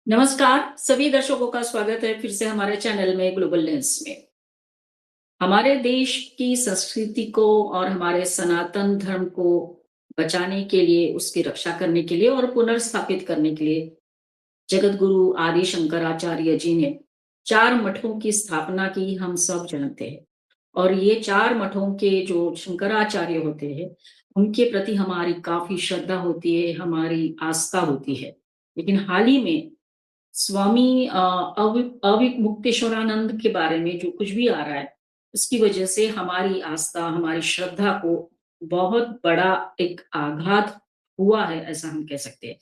नमस्कार, सभी दर्शकों का स्वागत है फिर से हमारे चैनल में ग्लोबल लेंस में। हमारे देश की संस्कृति को और हमारे सनातन धर्म को बचाने के लिए, उसकी रक्षा करने के लिए और पुनर्स्थापित करने के लिए जगत गुरु आदि शंकराचार्य जी ने 4 मठों की स्थापना की, हम सब जानते हैं। और ये 4 मठों के जो शंकराचार्य होते हैं, उनके प्रति हमारी काफ़ी श्रद्धा होती है, हमारी आस्था होती है। लेकिन हाल ही में स्वामी अविमुक्तेश्वरानंद के बारे में जो कुछ भी आ रहा है, उसकी वजह से हमारी आस्था, हमारी श्रद्धा को बहुत बड़ा एक आघात हुआ है, ऐसा हम कह सकते हैं।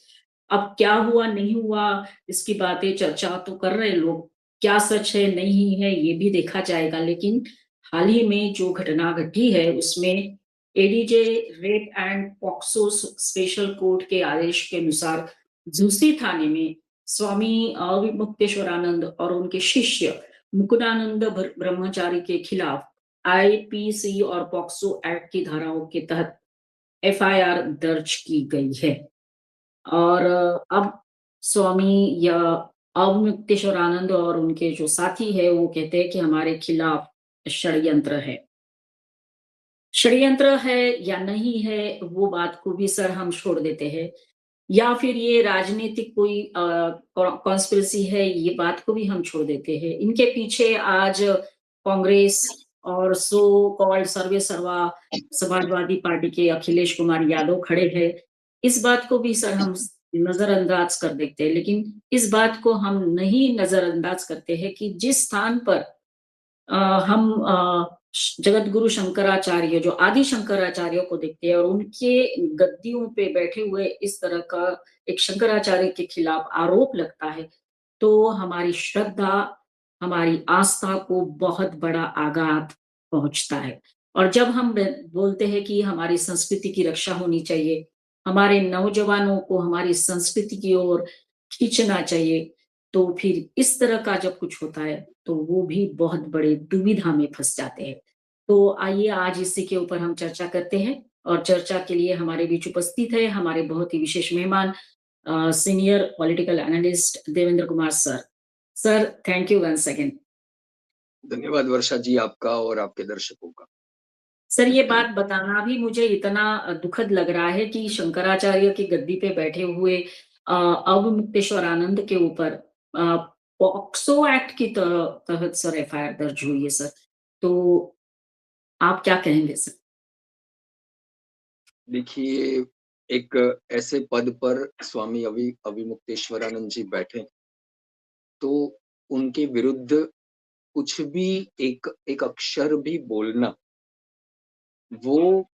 अब क्या हुआ, नहीं हुआ, इसकी बातें चर्चा तो कर रहे हैं लोग। क्या सच है, नहीं है, ये भी देखा जाएगा। लेकिन हाल ही में जो घटना घटी है, उसमें ADJ rape and POCSO special court के आदेश के अनुसार झूसी थाने में स्वामी अविमुक्तेश्वरानंद और उनके शिष्य मुकुटानंद ब्रह्मचारी के खिलाफ आईपीसी और पॉक्सो एक्ट की धाराओं के तहत एफआईआर दर्ज की गई है। और अब स्वामी या अवमुक्तेश्वरानंद और उनके जो साथी है वो कहते हैं कि हमारे खिलाफ षड्यंत्र है। षड्यंत्र है या नहीं है, वो बात को भी सर हम छोड़ देते हैं। या फिर ये राजनीतिक कोई कॉन्स्पिरेसी है, ये बात को भी हम छोड़ देते हैं। इनके पीछे आज कांग्रेस और सो कॉल्ड सर्वे सर्वा समाजवादी पार्टी के अखिलेश कुमार यादव खड़े हैं। इस बात को भी सर हम नजरअंदाज कर देते हैं। लेकिन इस बात को हम नहीं नजरअंदाज करते हैं कि जिस स्थान पर अ, हम जगत गुरु शंकराचार्य जो आदि शंकराचार्य को देखते हैं और उनके गद्दियों पे बैठे हुए इस तरह का एक शंकराचार्य के खिलाफ आरोप लगता है, तो हमारी श्रद्धा, हमारी आस्था को बहुत बड़ा आघात पहुंचता है। और जब हम बोलते हैं कि हमारी संस्कृति की रक्षा होनी चाहिए, हमारे नौजवानों को हमारी संस्कृति की ओर खींचना चाहिए, तो फिर इस तरह का जब कुछ होता है, तो वो भी बहुत बड़े दुविधा में फँस जाते हैं। तो आइए आज इसी के ऊपर हम चर्चा करते हैं और चर्चा के लिए हमारे बीच उपस्थित है हमारे बहुत ही विशेष मेहमान senior political analyst Devendra Kumar sir. Sir, thank you once again. धन्यवाद वर्षा जी, आपका और आपके दर्शकों का। सर, ये बात बताना भी मुझे इतना दुखद लग रहा है कि शंकराचार्य की गद्दी पे बैठे हुए अवमुक्तेश्वर आनंद के ऊपर अ, पॉक्सो एक्ट की तहत सर एफआईआर दर्ज हुई है सर। तो आप क्या कहेंगे सर? देखिए, एक ऐसे पद पर स्वामी अविमुक्तेश्वरानंद जी बैठे, तो उनके विरुद्ध कुछ भी एक एक अक्षर भी बोलना, वो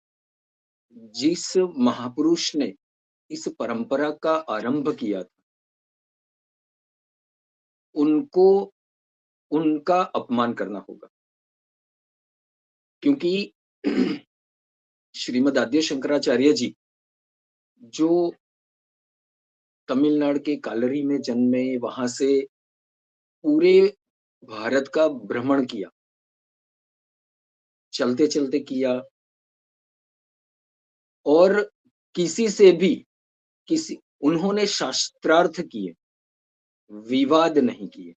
जिस महापुरुष ने इस परंपरा का आरंभ किया था, उनको उनका अपमान करना होगा। क्योंकि श्रीमद आद्य शंकराचार्य जी, जो तमिलनाडु के कालरी में जन्मे, वहां से पूरे भारत का भ्रमण किया, चलते-चलते किया और किसी से भी किसी उन्होंने शास्त्रार्थ किए, विवाद नहीं किए।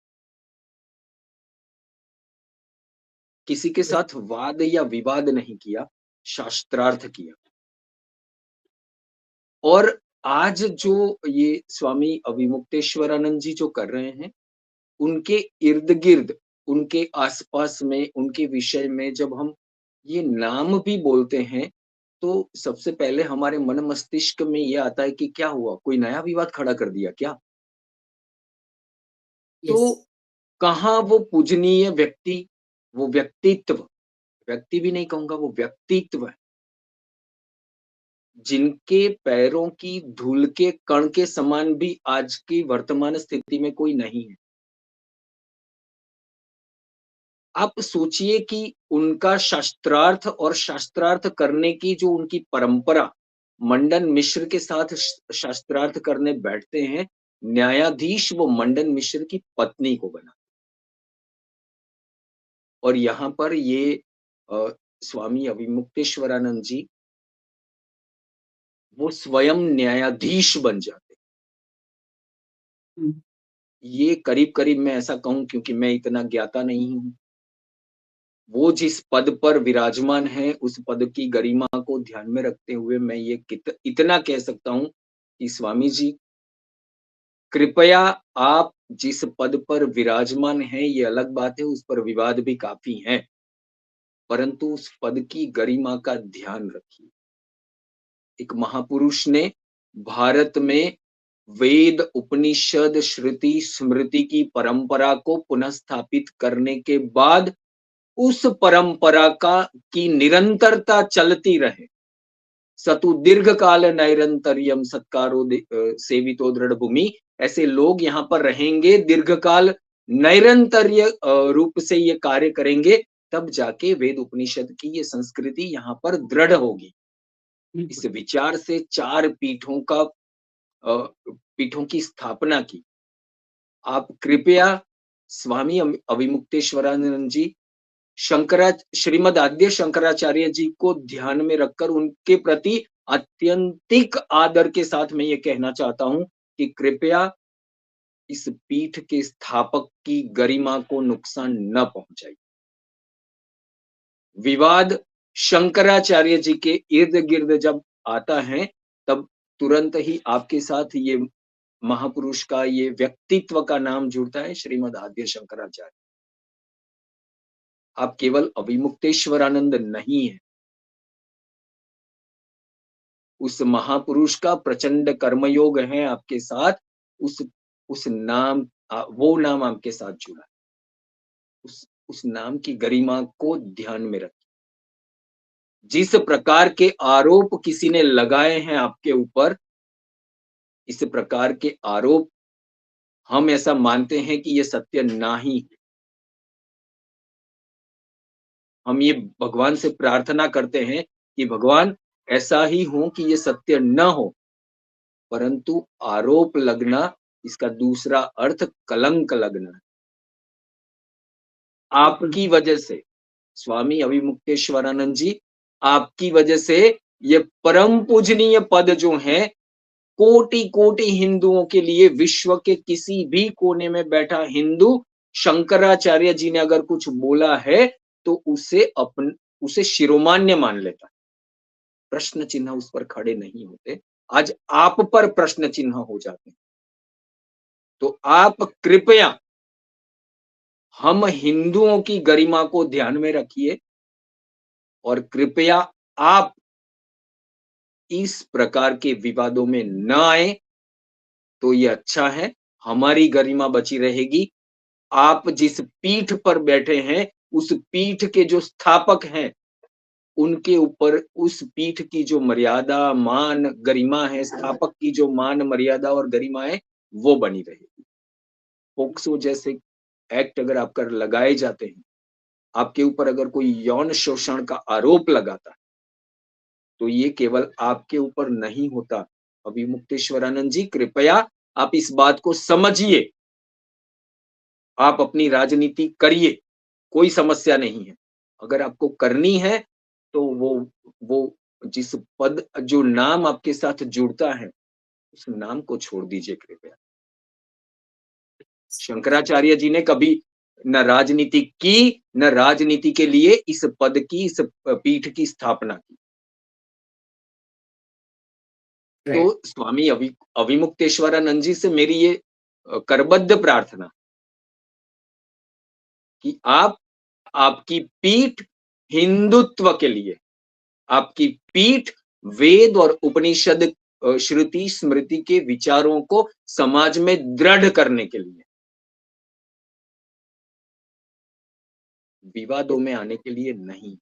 किसी के साथ वाद या विवाद नहीं किया, शास्त्रार्थ किया। और आज जो ये स्वामी अविमुक्तेश्वरानंद जी जो कर रहे हैं, उनके इर्द-गिर्द, उनके आस-पास में, उनके विषय में जब हम ये नाम भी बोलते हैं, तो सबसे पहले हमारे मन मस्तिष्क में ये आता है कि क्या हुआ? कोई नया विवाद खड़ा कर दिया क्या? यस। तो कहाँ वो पूजनीय व्यक्ति, वो व्यक्तित्व, व्यक्ति भी नहीं कहूँगा, वो व्यक्तित्व है, जिनके पैरों की धूल के कण के समान भी आज की वर्तमान स्थिति में कोई नहीं है। आप सोचिए कि उनका शास्त्रार्थ और शास्त्रार्थ करने की जो उनकी परंपरा, मंडन मिश्र के साथ शास्त्रार्थ करने बैठते हैं, न्यायाधीश वो मंडन मिश्र की पत्नी को बना। और यहाँ पर ये अ, स्वामी अविमुक्तेश्वरानंद जी, वो स्वयं न्यायाधीश बन जाते। ये करीब-करीब मैं ऐसा कहूँ, क्योंकि मैं इतना ज्ञाता नहीं हूँ। वो जिस पद पर विराजमान है, उस पद की गरिमा को ध्यान में रखते हुए मैं ये इतना कह सकता हूँ कि स्वामी जी, कृपया आप जिस पद पर विराजमान हैं, ये अलग बात है, उस पर विवाद भी काफ़ी हैं, परंतु उस पद की गरिमा का ध्यान रखिए। एक महापुरुष ने भारत में वेद, उपनिषद, श्रुति, स्मृति की परंपरा को पुनः स्थापित करने के बाद उस परंपरा का की निरंतरता चलती रहे। सतु दीर्घकाल नैरंतर्यम सत्कारो सेवितो दृढ़ भूमि। ऐसे लोग यहाँ पर रहेंगे, दीर्घकाल नैरंतर्य रूप से ये कार्य करेंगे, तब जाके वेद उपनिषद की ये संस्कृति यहाँ पर दृढ़ होगी। इस बिल्कुल। विचार से 4 पीठों की स्थापना की। आप कृपया स्वामी अविमुक्तेश्वरानंद जी, शंकरा श्रीमद् आद्य शंकराचार्य जी को ध्यान में रखकर उनके प्रति अत्यंतिक आदर के साथ मैं ये कहना चाहता हूँ कि कृपया इस पीठ के स्थापक की गरिमा को नुकसान न पहुंचाइए। विवाद शंकराचार्य जी के इर्द-गिर्द जब आता है, तब तुरंत ही आपके साथ ये महापुरुष का ये व्यक्तित्व का नाम जुड़ता है, श्रीमद् आद्य शंकराचार्य। आप केवल अविमुक्तेश्वरानंद नहीं है, उस महापुरुष का प्रचंड कर्मयोग है आपके साथ, उस उस नाम वो नाम आपके साथ जुड़ा है। उस नाम की गरिमा को ध्यान में रखिए। जिस प्रकार के आरोप किसी ने लगाए हैं आपके ऊपर, इस प्रकार के आरोप हम ऐसा मानते हैं कि ये सत्य नहीं है। हम ये भगवान से प्रार्थना करते हैं कि भगवान ऐसा ही हो कि ये सत्य न हो, परंतु आरोप लगना, इसका दूसरा अर्थ कलंक लगना है। बिल्कुल। आपकी वजह से स्वामी अविमुक्तेश्वरानंद जी, आपकी वजह से ये परम पूजनीय पद जो हैं, कोटि-कोटि हिंदुओं के लिए, विश्व के किसी भी कोने में बैठा हिंदू, शंकराचार्य जी ने अगर कुछ बोला है, तो उसे शिरोमान्य मान लेता है। प्रश्न चिन्ह उस पर खड़े नहीं होते। आज आप पर प्रश्न चिन्ह हो जाते हैं। तो आप कृपया हम हिंदुओं की गरिमा को ध्यान में रखिए और कृपया आप इस प्रकार के विवादों में न आए, तो ये अच्छा है, हमारी गरिमा बची रहेगी। आप जिस पीठ पर बैठे हैं, उस पीठ के जो स्थापक हैं, उनके ऊपर उस पीठ की जो मर्यादा, मान, गरिमा है, स्थापक की जो मान, मर्यादा और गरिमा है, वो बनी रहेगी। पोक्सो जैसे एक्ट अगर आप कर लगाए जाते हैं, आपके ऊपर अगर कोई यौन शोषण का आरोप लगाता है, तो ये केवल आपके ऊपर नहीं होता। अभिमुक्तेश्वरानंद जी, कृपया आप इस बात को समझिए। आप अपनी राजनीति करिए, कोई समस्या नहीं है। अगर आपको करनी है, तो वो जिस पद जो नाम आपके साथ जुड़ता है, उस नाम को छोड़ दीजिए कृपया। शंकराचार्य जी ने कभी न राजनीति की, न राजनीति के लिए इस पद की, इस पीठ की स्थापना की। तो राइट। स्वामी अविमुक्तेश्वरानंद जी से मेरी ये करबद्ध प्रार्थना कि आपकी पीठ हिंदुत्व के लिए, आपकी पीठ वेद और उपनिषद, श्रुति स्मृति के विचारों को समाज में दृढ़ करने के लिए, विवादों में आने के लिए नहीं।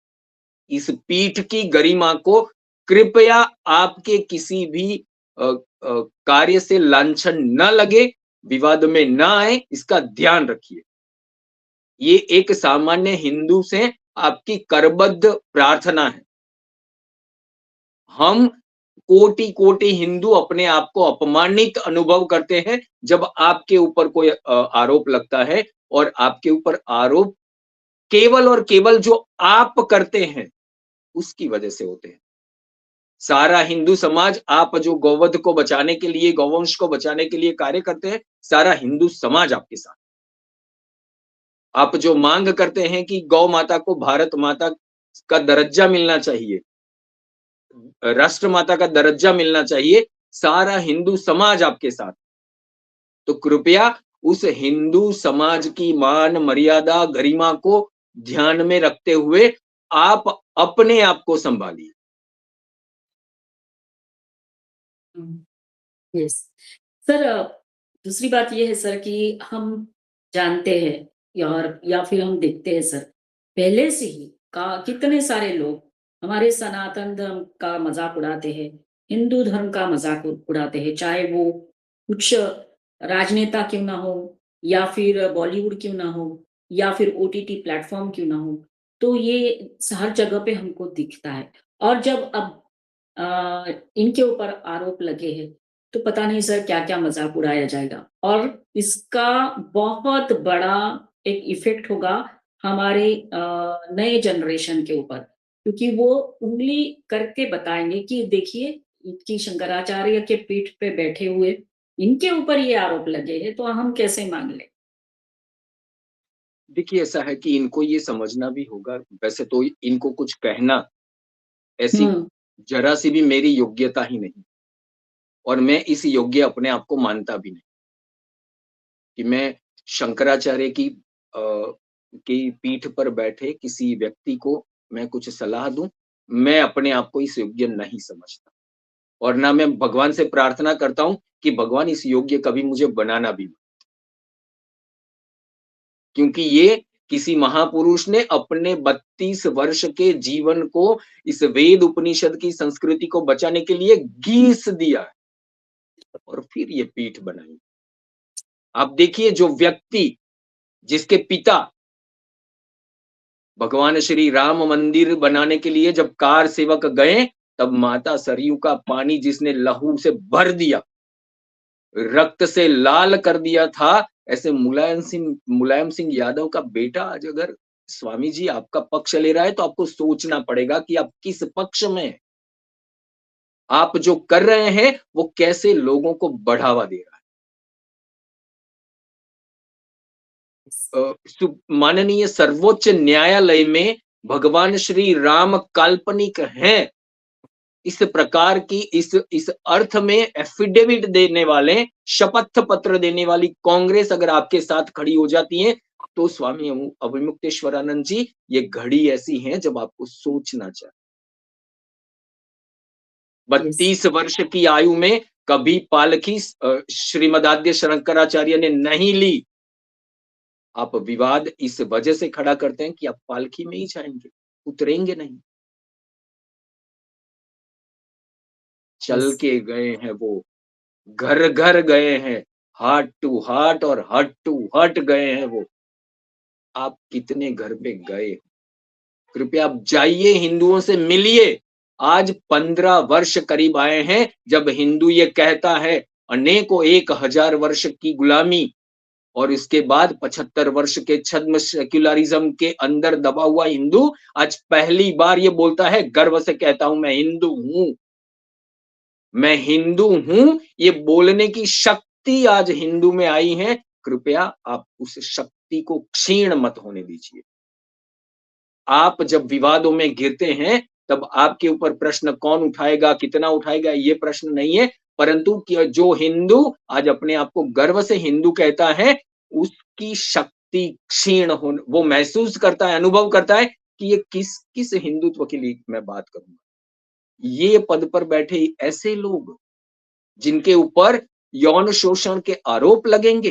इस पीठ की गरिमा को कृपया आपके किसी भी कार्य से लांछन न लगे, विवाद में न आए, इसका ध्यान रखिए। ये एक सामान्य हिंदू से आपकी करबद्ध प्रार्थना है। हम कोटि-कोटि हिंदू अपने आप को अपमानित अनुभव करते हैं, जब आपके ऊपर कोई आरोप लगता है और आपके ऊपर आरोप केवल और केवल जो आप करते हैं, उसकी वजह से होते हैं। सारा हिंदू समाज, आप जो गौवध को बचाने के लिए, गौवंश को बचाने के लिए कार्य करते हैं, सारा हिंदू समाज आपके साथ। आप जो मांग करते हैं कि गौ माता को भारत माता का दर्जा मिलना चाहिए, राष्ट्र माता का दर्जा मिलना चाहिए, सारा हिंदू समाज आपके साथ। तो कृपया उस हिंदू समाज की मान, मर्यादा, गरिमा को ध्यान में रखते हुए आप अपने आप को सँभालिए। हुँ, यस। सर दूसरी बात ये है सर कि हम जानते हैं या फिर हम देखते हैं सर, पहले से ही का कितने सारे लोग हमारे सनातन धर्म का मज़ाक उड़ाते हैं, हिंदू धर्म का मज़ाक उड़ाते हैं, चाहे वो कुछ राजनेता क्यों ना हो या फिर बॉलीवुड क्यों ना हो या फिर ओटीटी प्लेटफ़ॉर्म क्यों ना हो, तो ये हर जगह पे हमको दिखता है। और जब अब इनके ऊपर आरोप लगे हैं, तो पता नहीं सर क्या-क्या मज़ाक उड़ाया जाएगा और इसका बहुत बड़ा एक इफ़ेक्ट होगा हमारे नए जनरेशन के ऊपर, क्योंकि वो उँगली करके बताएँगे कि देखिए, कि शंकराचार्य के पीठ पे बैठे हुए, इनके ऊपर ये आरोप लगे हैं, तो हम कैसे मान लें? देखिए, ऐसा है कि इनको ये समझना भी होगा, वैसे तो इनको कुछ कहना ऐसी हुँ, ज़रा-सी भी मेरी योग्यता ही नहीं और मैं इस योग्य अपने आप को मानता भी नहीं कि मैं शंकराचार्य अ, की पीठ पर बैठे किसी व्यक्ति को मैं कुछ सलाह दूँ, मैं अपने आप को इस योग्य नहीं समझता और ना मैं भगवान से प्रार्थना करता हूँ कि भगवान इस योग्य कभी मुझे बनाना भी मत। क्योंकि ये किसी महापुरुष ने अपने 32 वर्ष के जीवन को इस वेद उपनिषद की संस्कृति को बचाने के लिए घीस दिया है और फिर ये पीठ बनाई। आप देखिए जो व्यक्ति जिसके पिता भगवान श्री राम मंदिर बनाने के लिए जब कार सेवक गए, तब माता सरयू का पानी जिसने लहू से भर दिया, रक्त से लाल कर दिया था, ऐसे मुलायम सिंह यादव का बेटा आज अगर स्वामी जी आपका पक्ष ले रहा है, तो आपको सोचना पड़ेगा कि आप किस पक्ष में हैं। आप जो कर रहे हैं, वो कैसे लोगों को बढ़ावा दे रहा है। माननीय सर्वोच्च न्यायालय में भगवान श्री राम काल्पनिक हैं। इस प्रकार की इस अर्थ में एफिडेविट देने वाले, शपथ पत्र देने वाली कांग्रेस अगर आपके साथ खड़ी हो जाती है, तो स्वामी अभिमुक्तेश्वरानंद जी, ये घड़ी ऐसी है जब आपको सोचना चाहिए। यस, 32 वर्ष की आयु में कभी पालकी श्रीमदाद्य शंकराचार्य ने नहीं ली। आप विवाद इस वजह से खड़ा करते हैं कि आप पालकी में ही जाएँगे, उतरेंगे नहीं। यस, चल के गए हैं वो, घर-घर गए हैं, हार्ट टू हार्ट और हर्ट टू हर्ट गए हैं वो। आप कितने घर पे गए? कृपया आप जाइए, हिंदुओं से मिलिए। आज 15 वर्ष करीब आए हैं, जब हिंदू ये कहता है, अनेकों 1000 वर्ष की गुलामी और इसके बाद 75 वर्ष के छद्म सेक्युलरिज़्म के अंदर दबा हुआ हिंदू, आज पहली बार ये बोलता है, गर्व से कहता हूँ, मैं हिंदू हूँ। मैं हिंदू हूँ, ये बोलने की शक्ति आज हिंदू में आई है। कृपया आप उस शक्ति को क्षीण मत होने दीजिए। आप जब विवादों में घिरते हैं, तब आपके ऊपर प्रश्न कौन उठाएगा, कितना उठाएगा, ये प्रश्न नहीं है, परंतु कि जो हिंदू आज अपने आप को गर्व से हिंदू कहता है, उसकी शक्ति क्षीण होन वो महसूस करता है, अनुभव करता है कि ये किस हिंदुत्व के लिए मैं बात करूँगा। ये पद पर बैठे ऐसे लोग, जिनके ऊपर यौन शोषण के आरोप लगेंगे,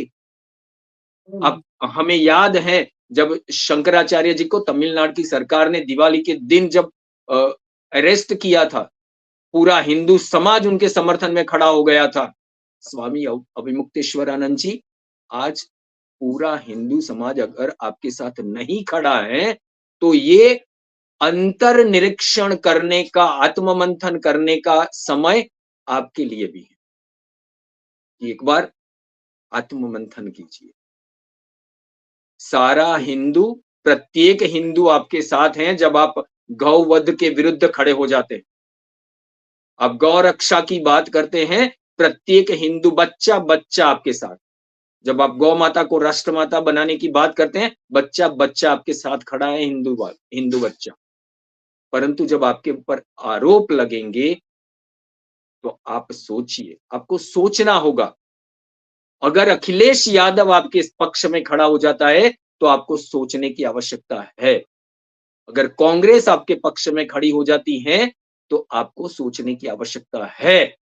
हुँ, अब हमें याद है जब शंकराचार्य जी को तमिलनाडु की सरकार ने दिवाली के दिन जब अरेस्ट किया था, पूरा हिंदू समाज उनके समर्थन में खड़ा हो गया था। स्वामी अभिमुक्तेश्वरानंद जी, आज पूरा हिंदू समाज अगर आपके साथ नहीं खड़ा है, तो ये अंतर्निरीक्षण करने का, आत्ममंथन करने का समय आपके लिए भी है। कि एक बार आत्ममंथन कीजिए। सारा हिंदू, प्रत्येक हिंदू आपके साथ हैं जब आप गौ वध के विरुद्ध खड़े हो जाते हैं। आप गौ रक्षा की बात करते हैं, प्रत्येक हिंदू बच्चा बच्चा आपके साथ। जब आप गौ माता को राष्ट्र माता बनाने की बात करते हैं, बच्चा बच्चा आपके साथ खड़ा है, हिंदू बच्चा। परंतु जब आपके ऊपर आरोप लगेंगे, तो आप सोचिए, आपको सोचना होगा। अगर अखिलेश यादव आपके इस पक्ष में खड़ा हो जाता है, तो आपको सोचने की आवश्यकता है। अगर कांग्रेस आपके पक्ष में खड़ी हो जाती है, तो आपको सोचने की आवश्यकता है।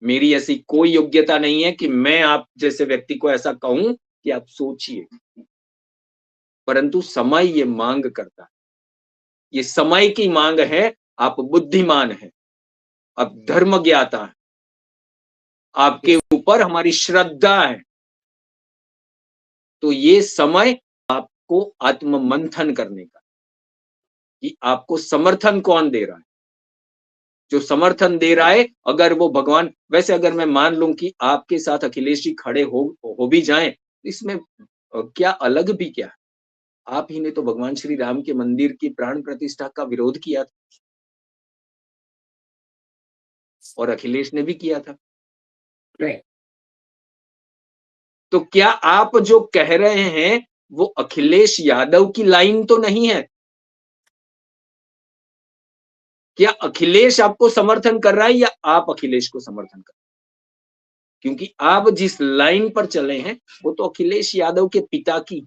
मेरी ऐसी कोई योग्यता नहीं है कि मैं आप जैसे व्यक्ति को ऐसा कहूं कि आप सोचिए, परंतु समय ये मांग करता है। ये समय की मांग है। आप बुद्धिमान हैं, आप धर्म ज्ञाता हैं, आपके यस, ऊपर हमारी श्रद्धा है। तो ये समय आपको आत्म मंथन करने का, कि आपको समर्थन कौन दे रहा है। जो समर्थन दे रहा है, अगर वो भगवान, वैसे अगर मैं मान लूं कि आपके साथ अखिलेश जी खड़े हो भी जाएं, तो इसमें क्या अलग भी क्या है? आप ही ने तो भगवान श्री राम के मंदिर की प्राण प्रतिष्ठा का विरोध किया था, और अखिलेश ने भी किया था। राइट, तो क्या आप जो कह रहे हैं, वो अखिलेश यादव की लाइन तो नहीं है? क्या अखिलेश आपको समर्थन कर रहा है, या आप अखिलेश को समर्थन कर रहे हैं? क्योंकि आप जिस लाइन पर चले हैं, वो तो अखिलेश यादव के पिता की,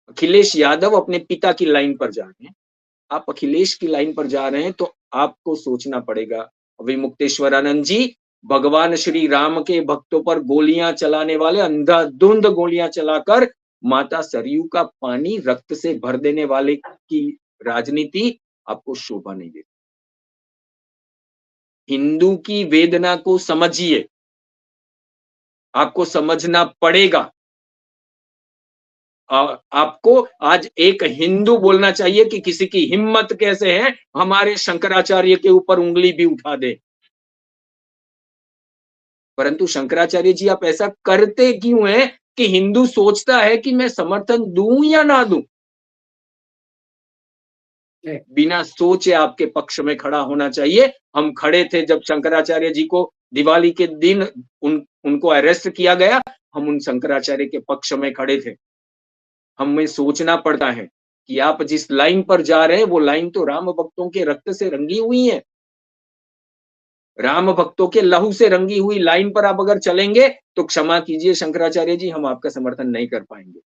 अखिलेश यादव अपने पिता की लाइन पर जा रहे हैं। आप अखिलेश की लाइन पर जा रहे हैं, तो आपको सोचना पड़ेगा। अभी मुक्तेश्वरानंद जी, भगवान श्री राम के भक्तों पर गोलियां चलाने वाले, अंधाधुंध गोलियां चलाकर माता सरयू का पानी रक्त से भर देने वाले की राजनीति आपको शोभा नहीं देती। हिंदू की वेदना को समझिए, आपको समझना पड़ेगा। आपको आज एक हिंदू बोलना चाहिए कि किसी की हिम्मत कैसे है हमारे शंकराचार्य के ऊपर उंगली भी उठा दे। परंतु शंकराचार्य जी, आप ऐसा करते क्यों हैं कि हिंदू सोचता है कि मैं समर्थन दूं या ना दूं? राइट, बिना सोचे आपके पक्ष में खड़ा होना चाहिए। हम खड़े थे जब शंकराचार्य जी को दिवाली के दिन उनको अरेस्ट किया गया, हम उन शंकराचार्य के पक्ष में खड़े थे। हमें सोचना पड़ता है कि आप जिस लाइन पर जा रहे हैं, वो लाइन तो राम भक्तों के रक्त से रंगी हुई है। राम भक्तों के लहू से रंगी हुई लाइन पर आप अगर चलेंगे, तो क्षमा कीजिए शंकराचार्य जी, हम आपका समर्थन नहीं कर पाएंगे।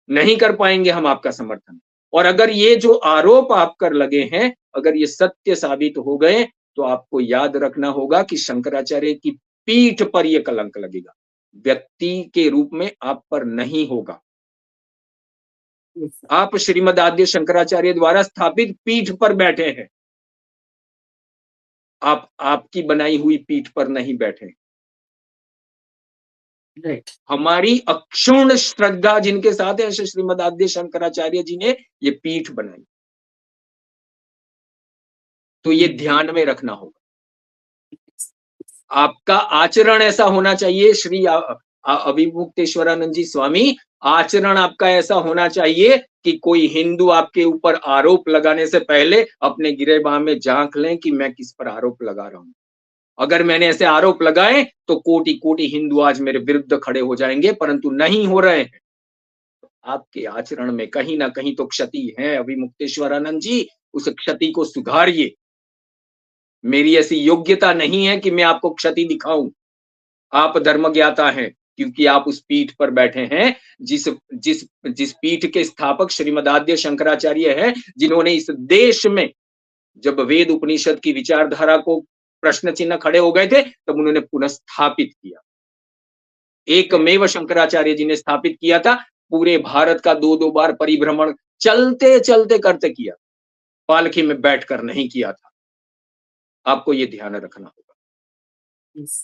नहीं कर पाएंगे हम आपका समर्थन। और अगर ये जो आरोप आप कर लगे हैं, अगर ये सत्य साबित हो गए, तो आपको याद रखना होगा कि शंकराचार्य की पीठ पर ये कलंक लगेगा। व्यक्ति के रूप में आप पर नहीं होगा। यस, आप श्रीमद आद्य शंकराचार्य द्वारा स्थापित पीठ पर बैठे हैं। आप आपकी बनाई हुई पीठ पर नहीं बैठे। राइट, हमारी अक्षुण्ण श्रद्धा जिनके साथ है, ऐसे श्रीमद आद्य शंकराचार्य जी ने ये पीठ बनाई। तो ये ध्यान में रखना होगा। आपका आचरण ऐसा होना चाहिए, श्री अभिमुक्तेश्वरानंद जी स्वामी, आचरण आपका ऐसा होना चाहिए कि कोई हिंदू आपके ऊपर आरोप लगाने से पहले अपने गिरेबान में झांक लें कि मैं किस पर आरोप लगा रहा हूं। अगर मैंने ऐसे आरोप लगाए, तो कोटि कोटि हिंदू आज मेरे विरुद्ध खड़े हो जाएंगे, परंतु नहीं हो रहे हैं। आपके आचरण में कहीं ना कहीं तो क्षति है। अभिमुक्तेश्वरानंद जी, उस क्षति को सुधारिए। मेरी ऐसी योग्यता नहीं है कि मैं आपको क्षति दिखाऊं। आप धर्म ज्ञाता हैं, क्योंकि आप उस पीठ पर बैठे हैं, जिस जिस जिस पीठ के स्थापक श्रीमद आद्य शंकराचार्य हैं, जिन्होंने इस देश में जब वेद उपनिषद की विचारधारा को प्रश्न चिन्ह खड़े हो गए थे, तब उन्होंने पुनः स्थापित किया। एकमेव शंकराचार्य जी ने स्थापित किया था। पूरे भारत का 2-2 बार परिभ्रमण चलते-चलते करते किया। पालकी में बैठकर नहीं किया था। आपको ये ध्यान रखना होगा। यस।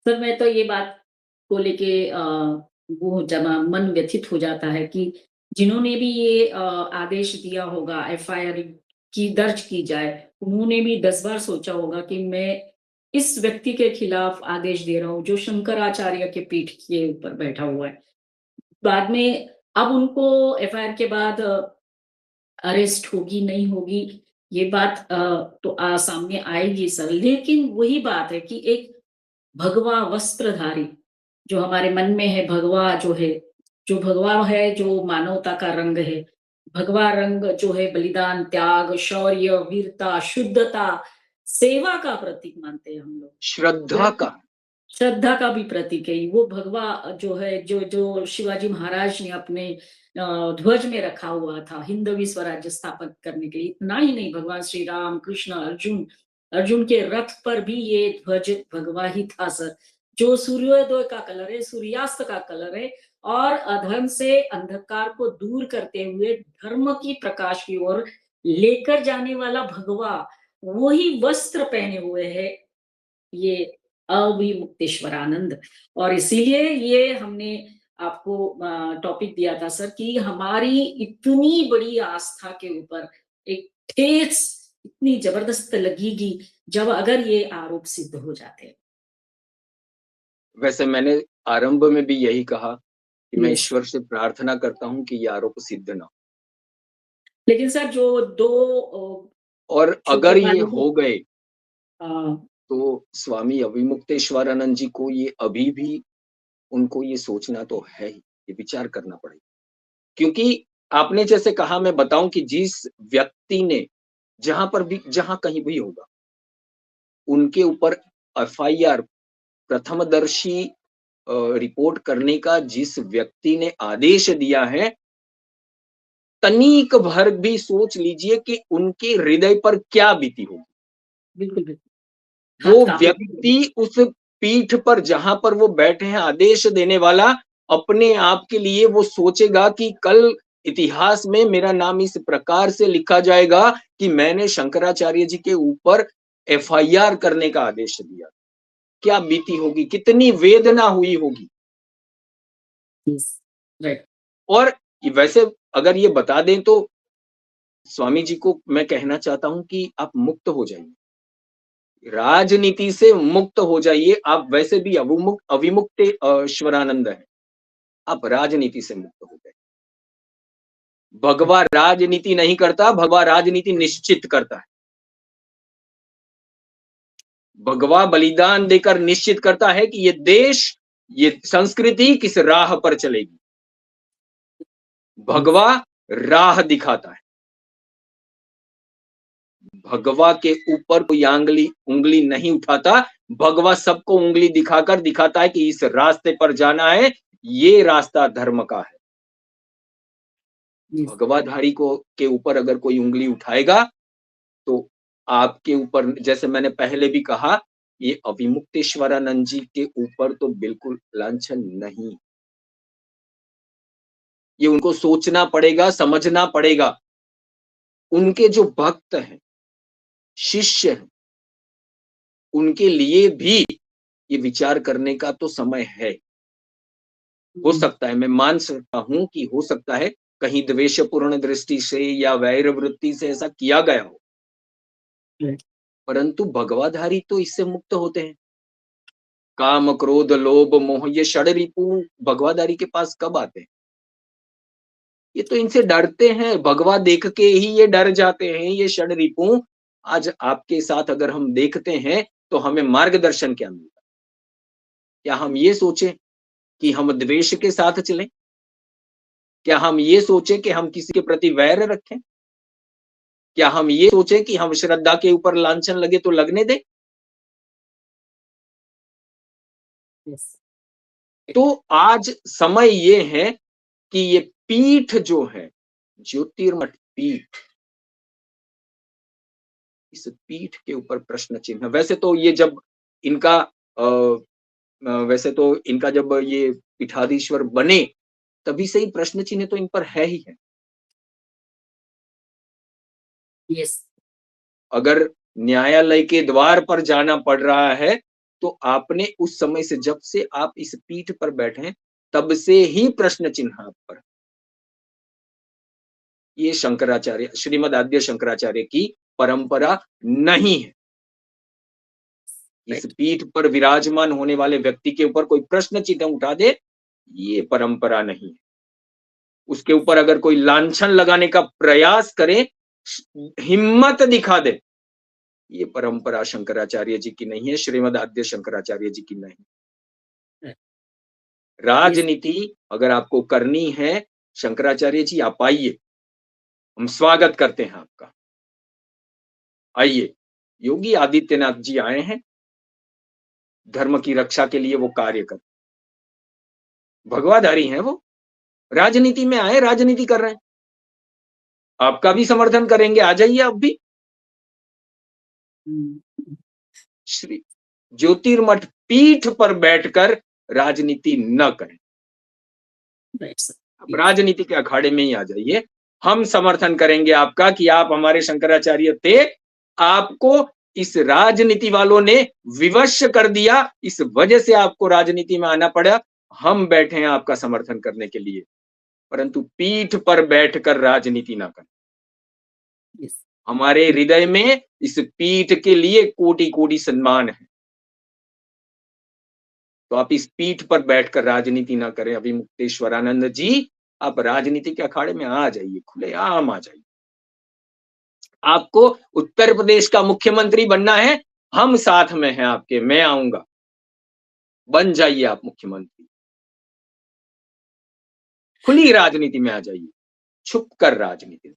सर, मैं तो ये बात को लेके वो जब मन व्यथित हो जाता है कि जिन्होंने भी ये आदेश दिया होगा एफआईआर की दर्ज की जाए, उन्होंने भी 10 बार सोचा होगा कि मैं इस व्यक्ति के खिलाफ आदेश दे रहा हूँ जो शंकराचार्य के पीठ के ऊपर बैठा हुआ है। बाद में अब उनको एफआईआर के बाद अरेस्ट होगी, नहीं होगी, ये बात तो सामने आएगी सर, लेकिन वही बात है कि एक भगवा वस्त्रधारी, जो हमारे मन में है भगवा जो है, जो भगवा है, जो मानवता का रंग है। भगवा रंग जो है बलिदान, त्याग, शौर्य, वीरता, शुद्धता, सेवा का प्रतीक मानते हैं हम लोग। श्रद्धा वैसे का। श्रद्धा का भी प्रतीक है। वो भगवा जो है, जो जो शिवाजी महाराज ने अपने ध्वज में रखा हुआ था हिंदवी स्वराज्य स्थापित करने के लिए। इतना ही नहीं, भगवान श्री राम, कृष्ण, अर्जुन, अर्जुन के रथ पर भी ये ध्वज भगवा ही था सर। जो सूर्योदय का कलर है, सूर्यास्त का कलर है, और अधर्म से अंधकार को दूर करते हुए धर्म की प्रकाश की ओर लेकर जाने वाला भगवा, वही वस्त्र पहने हुए है ये अविमुक्तेश्वरानंद। और इसीलिए ये हमने आपको टॉपिक दिया था सर कि हमारी इतनी बड़ी आस्था के ऊपर एक ठेस इतनी जबरदस्त लगेगी जब अगर ये आरोप सिद्ध हो जाते हैं। वैसे मैंने आरंभ में भी यही कहा कि मैं यस। ईश्वर से प्रार्थना करता हूँ कि ये आरोप सिद्ध ना हो। लेकिन सर जो 2 और छोटे अगर ये बालकों हो गए अ, तो स्वामी अविमुक्तेश्वरानंद जी को ये अभी भी उनको ये सोचना तो है ही, ये विचार करना पड़ेगा। क्योंकि आपने जैसे कहा, मैं बताऊँ कि जिस व्यक्ति ने जहाँ कहीं भी होगा, उनके ऊपर एफआईआर प्रथमदर्शी रिपोर्ट करने का जिस व्यक्ति ने आदेश दिया है, तनिक भर भी सोच लीजिए कि उनके हृदय पर क्या बीती होगी। बिल्कुल, बिल्कुल। हाथ वो काँपने व्यक्ति उस पीठ पर जहाँ पर वो बैठे हैं, आदेश देने वाला, अपने आप के लिए वो सोचेगा कि कल इतिहास में मेरा नाम इस प्रकार से लिखा जाएगा कि मैंने शंकराचार्य जी के ऊपर एफआईआर करने का आदेश दिया। क्या बीती होगी, कितनी वेदना हुई होगी। Yes, right. और वैसे अगर ये बता दें तो स्वामी जी को मैं कहना चाहता हूँ कि आप मुक्त हो जाइए, राजनीति से मुक्त हो जाइए। आप वैसे भी अविमुक्त ईश्वरानंद हैं, आप राजनीति से मुक्त हो जाइए। भगवा राजनीति नहीं करता, भगवा राजनीति निश्चित करता है। भगवा बलिदान देकर निश्चित करता है कि ये देश, ये संस्कृति किस राह पर चलेगी। यस, भगवा राह दिखाता है। भगवा के ऊपर कोई उंगली नहीं उठाता। भगवा सबको उंगली दिखाकर दिखाता है कि इस रास्ते पर जाना है, ये रास्ता धर्म का है। यस, भगवाधारी को के ऊपर अगर कोई उंगली उठाएगा तो आपके ऊपर, जैसे मैंने पहले भी कहा, ये अविमुक्तेश्वरानंद जी के ऊपर तो बिल्कुल लांछन नहीं। ये उनको सोचना पड़ेगा, समझना पड़ेगा। उनके जो भक्त हैं, शिष्य हैं, उनके लिए भी ये विचार करने का तो समय है। हो हुँ, सकता है, मैं मान सकता हूँ कि हो सकता है कहीं द्वेषपूर्ण दृष्टि से या वैर वृत्ति से ऐसा किया गया हो, राइट। परंतु भगवाधारी तो इससे मुक्त होते हैं। काम, क्रोध, लोभ, मोह, ये षड्रिपु भगवाधारी के पास कब आते हैं? ये तो इनसे डरते हैं, भगवा देख के ही ये डर जाते हैं। ये षड्रिपु आज आपके साथ अगर हम देखते हैं तो हमें मार्गदर्शन क्या मिलता है? क्या हम ये सोचें कि हम द्वेष के साथ चलें? क्या हम ये सोचें कि हम किसी के प्रति वैर रखें? क्या हम ये सोचें कि हम श्रद्धा के ऊपर लांछन लगे तो लगने दें? यस, तो आज समय ये है कि ये पीठ जो है, ज्योतिर्मठ पीठ, इस पीठ के ऊपर प्रश्न चिन्ह है। वैसे तो ये जब इनका वैसे तो इनका जब ये पीठाधीश्वर बने, तभी से ही प्रश्न चिन्ह तो इन पर है ही है। यस, अगर न्यायालय के द्वार पर जाना पड़ रहा है, तो आपने उस समय से, जब से आप इस पीठ पर बैठे हैं, तब से ही प्रश्न चिन्ह आप पर। ये शंकराचार्य, श्रीमद आद्य शंकराचार्य की परंपरा नहीं है। इस राइट। पीठ पर विराजमान होने वाले व्यक्ति के ऊपर कोई प्रश्न चिन्ह उठा दे, ये परंपरा नहीं है। उसके ऊपर अगर कोई लांछन लगाने का प्रयास करे, हिम्मत दिखा दे, ये परंपरा शंकराचार्य जी की नहीं है, श्रीमद आद्य शंकराचार्य जी की नहीं। यस। राजनीति अगर आपको करनी है, शंकराचार्य जी आप आइए, हम स्वागत करते हैं आपका। आइए, योगी आदित्यनाथ जी आए हैं, धर्म की रक्षा के लिए वो कार्य कर, भगवाधारी हैं वो, राजनीति में आए, राजनीति कर रहे हैं। आपका भी समर्थन करेंगे, आ जाइए आप भी। हुँ, श्री ज्योतिर्मठ पीठ पर बैठकर राजनीति न करें। Right sir. आप यस। राजनीति के अखाड़े में ही आ जाइए। हम समर्थन करेंगे आपका कि आप हमारे शंकराचार्य थे। आपको इस राजनीति वालों ने विवश कर दिया, इस वजह से आपको राजनीति में आना पड़ा। हम बैठे हैं आपका समर्थन करने के लिए, परंतु पीठ पर बैठकर राजनीति ना करें। यस। हमारे हृदय में इस पीठ के लिए कोटि-कोटि सम्मान है। तो आप इस पीठ पर बैठकर राजनीति ना करें। अभिमुक्तेश्वरानंद जी, आप राजनीति के अखाड़े में आ जाइए, खुलेआम आ जाइए। आपको उत्तर प्रदेश का मुख्यमंत्री बनना है, हम साथ में हैं आपके, मैं आऊंगा, बन जाइए आप मुख्यमंत्री। खुली राजनीति में आ जाइए, छुप कर राजनीति।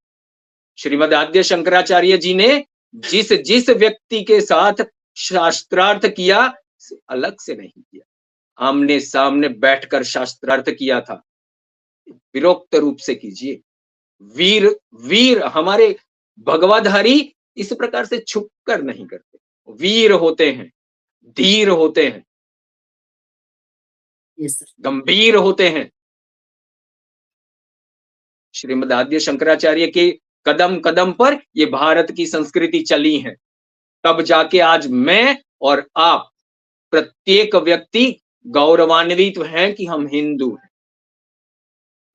श्रीमद आद्य शंकराचार्य जी ने जिस जिस व्यक्ति के साथ शास्त्रार्थ किया, अलग से नहीं किया, आमने सामने बैठकर शास्त्रार्थ किया था। विरोक्त रूप से कीजिए। वीर वीर हमारे भगवाधारी इस प्रकार से छुप कर नहीं करते, वीर होते हैं, धीर होते हैं, यस सर। गंभीर होते हैं। श्रीमद आद्य शंकराचार्य के कदम कदम पर ये भारत की संस्कृति चली है, तब जाके आज मैं और आप प्रत्येक व्यक्ति गौरवान्वित हैं कि हम हिंदू हैं।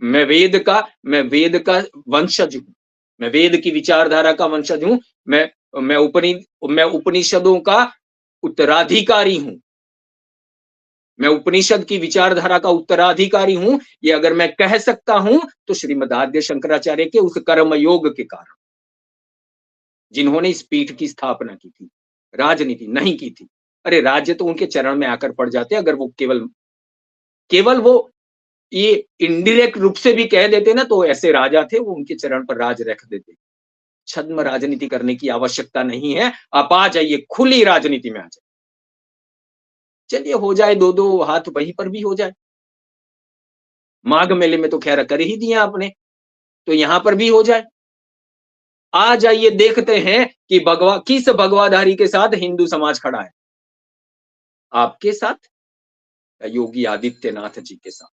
मैं वेद का वंशज हूं, मैं वेद की विचारधारा का वंशज हूं। मैं मैं उपनिषदों का उत्तराधिकारी हूं। मैं उपनिषद की विचारधारा का उत्तराधिकारी हूं। ये अगर मैं कह सकता हूं तो श्रीमद आद्य शंकराचार्य के उस कर्म योग के कारण, जिन्होंने इस पीठ की स्थापना की थी, राजनीति नहीं की थी। अरे राज्य तो उनके चरण में आकर पड़ जाते, अगर वो केवल केवल वो ये इनडायरेक्ट रूप से भी कह देते ना, तो ऐसे राजा थे, वो उनके चरण पर राज रख देते। छद्म राजनीति करने की आवश्यकता नहीं है। आप आ जाइए, खुली राजनीति में आ जाइए। चलिए हो जाए, दो दो हाथ वहीं पर भी हो जाए। माघ मेले में तो खैर कर ही दिया आपने, तो यहां पर भी हो जाए। आ जाइए, देखते हैं कि भगवा किस भगवाधारी के साथ हिंदू समाज खड़ा है, आपके साथ या योगी आदित्यनाथ जी के साथ।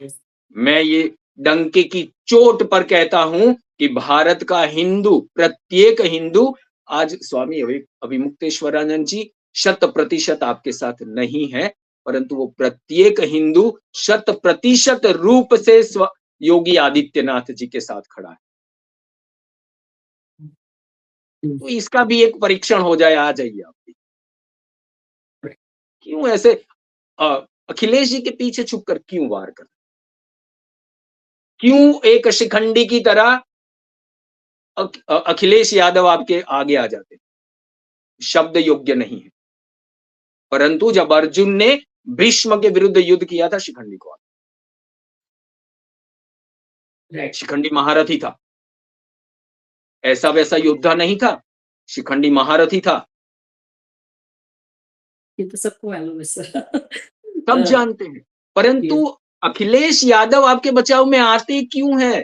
यस। मैं ये डंके की चोट पर कहता हूं कि भारत का हिंदू, प्रत्येक हिंदू, आज स्वामी अभिमुक्तेश्वरानंद जी 100% आपके साथ नहीं है, परंतु वो प्रत्येक हिंदू 100% रूप से योगी आदित्यनाथ जी के साथ खड़ा है। तो इसका भी एक परीक्षण हो जाए, आ जाइए आप भी। क्यों ऐसे अखिलेश जी के पीछे छुपकर क्यों वार कर, क्यों एक शिखंडी की तरह अखिलेश यादव आपके आगे आ जाते, शब्द योग्य नहीं है। परंतु जब अर्जुन ने भीष्म के विरुद्ध युद्ध किया था, शिखंडी को राइट। शिखंडी महारथी था, ऐसा वैसा योद्धा नहीं था, शिखंडी महारथी था। ये तो सबको मालूम है सर। सब जानते हैं, परंतु यस। अखिलेश यादव आपके बचाव में आते क्यों है?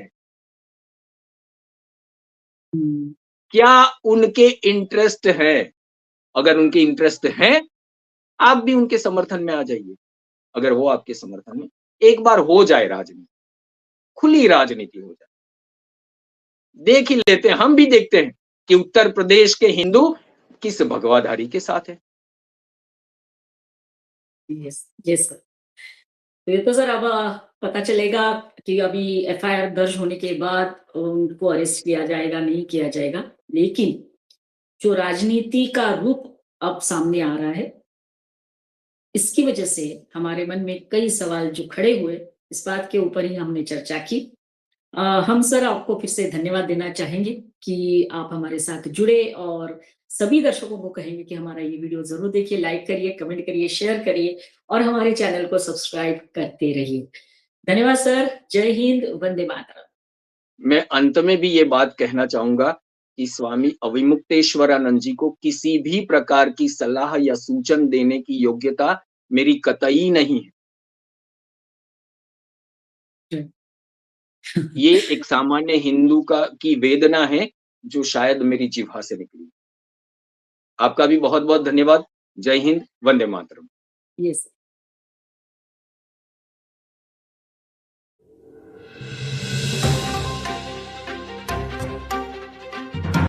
हुँ, क्या उनके इंटरेस्ट है? अगर उनके इंटरेस्ट है, आप भी उनके समर्थन में आ जाइए। अगर वो आपके समर्थन में, एक बार हो जाए राजनीति, खुली राजनीति हो जाए, देख ही लेते हैं, हम भी देखते हैं कि उत्तर प्रदेश के हिंदू किस भगवाधारी के साथ है। Yes, yes sir. तो ये तो सर अब पता चलेगा कि अभी एफआईआर दर्ज होने के बाद उनको अरेस्ट किया जाएगा, नहीं किया जाएगा। लेकिन जो राजनीति का रूप अब सामने आ रहा है, इसकी वजह से हमारे मन में कई सवाल जो खड़े हुए, इस बात के ऊपर ही हमने चर्चा की। हम सर आपको फिर से धन्यवाद देना चाहेंगे कि आप हमारे साथ जुड़े और सभी दर्शकों को कहेंगे कि हमारा ये वीडियो ज़रूर देखिए, लाइक करिए, कमेंट करिए, शेयर करिए और हमारे चैनल को सब्सक्राइब करते रहिए। धन्यवाद सर, जय हिंद, वंदे मातरम। मैं अंत में भी ये बात कहना चाहूँगा कि स्वामी अविमुक्तेश्वरानंद जी को किसी भी प्रकार की सलाह या सूचन देने की योग्यता मेरी कतई नहीं है। ये एक सामान्य हिंदू का की वेदना है, जो शायद मेरी जिह्वा से निकली। आपका भी बहुत-बहुत धन्यवाद। जय हिंद, वंदे मातरम। यस।